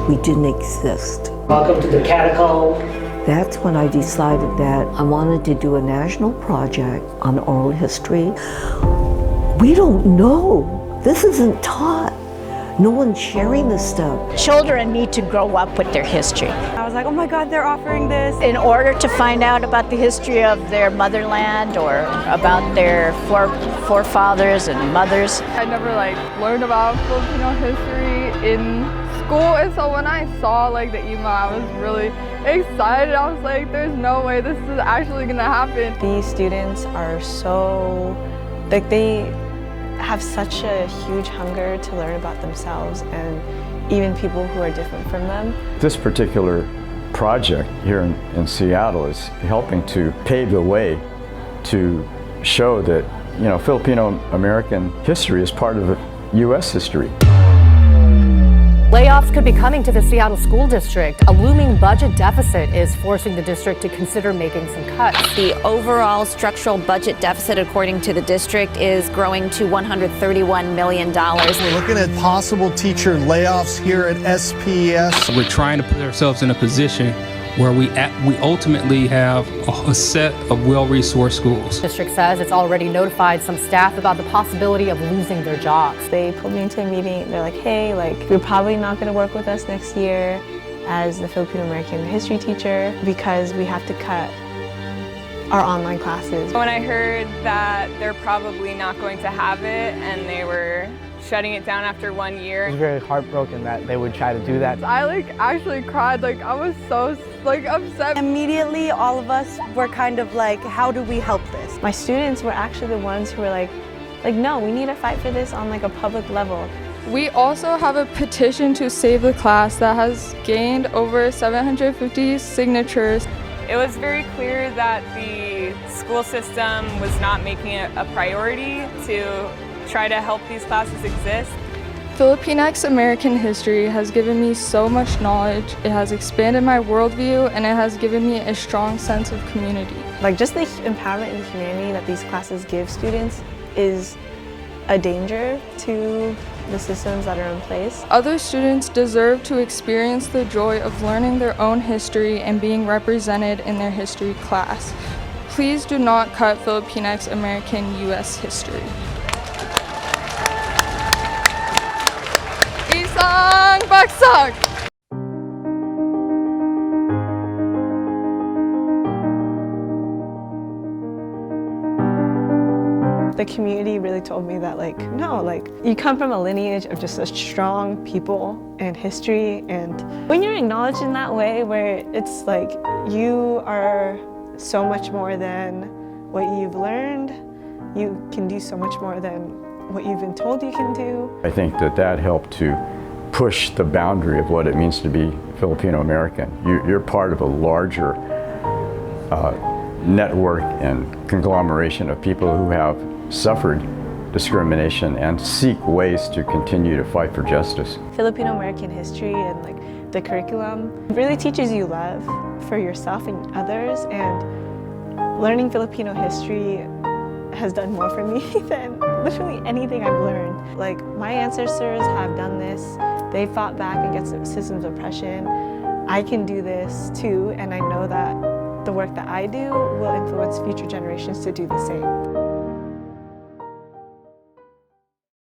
like we didn't exist. Welcome to the catacomb. That's when I decided that I wanted to do a national project on oral history. We don't know. This isn't taught. No one's sharing this stuff. Children need to grow up with their history. I was like, oh my God, they're offering this. In order to find out about the history of their motherland or about their forefathers and mothers. I never learned about Filipino history in school, and so when I saw the email, I was really excited. I was like, there's no way this is actually gonna happen. These students are so, they have such a huge hunger to learn about themselves and even people who are different from them. This particular project here in Seattle is helping to pave the way to show that, Filipino American history is part of U.S. history. Layoffs could be coming to the Seattle School District. A looming budget deficit is forcing the district to consider making some cuts. The overall structural budget deficit, according to the district, is growing to $131 million. We're looking at possible teacher layoffs here at SPS. We're trying to put ourselves in a position where we ultimately have a set of well-resourced schools. The district says it's already notified some staff about the possibility of losing their jobs. They pulled me into a meeting. They're like, hey, you're probably not going to work with us next year as the Filipino American history teacher because we have to cut our online classes. When I heard that they're probably not going to have it and they were shutting it down after 1 year. I was very heartbroken that they would try to do that. I actually cried. I was so upset. Immediately, all of us were kind of like, how do we help this? My students were actually the ones who were like, no, we need to fight for this on a public level. We also have a petition to save the class that has gained over 750 signatures. It was very clear that the school system was not making it a priority to try to help these classes exist. Filipinx American history has given me so much knowledge. It has expanded my worldview and it has given me a strong sense of community. Just the empowerment and humanity that these classes give students is a danger to the systems that are in place. Other students deserve to experience the joy of learning their own history and being represented in their history class. Please do not cut Filipinx American U.S. history. Isang bagsak! The community really told me that no, you come from a lineage of just such strong people and history, and when you're acknowledged in that way where it's you are so much more than what you've learned, you can do so much more than what you've been told you can do. I think that helped to push the boundary of what it means to be Filipino American. You're part of a larger network and conglomeration of people who have suffered discrimination and seek ways to continue to fight for justice. Filipino American history and the curriculum really teaches you love for yourself and others, and learning Filipino history has done more for me than literally anything I've learned. My ancestors have done this. They fought back against systems of oppression. I can do this too, and I know that the work that I do will influence future generations to do the same.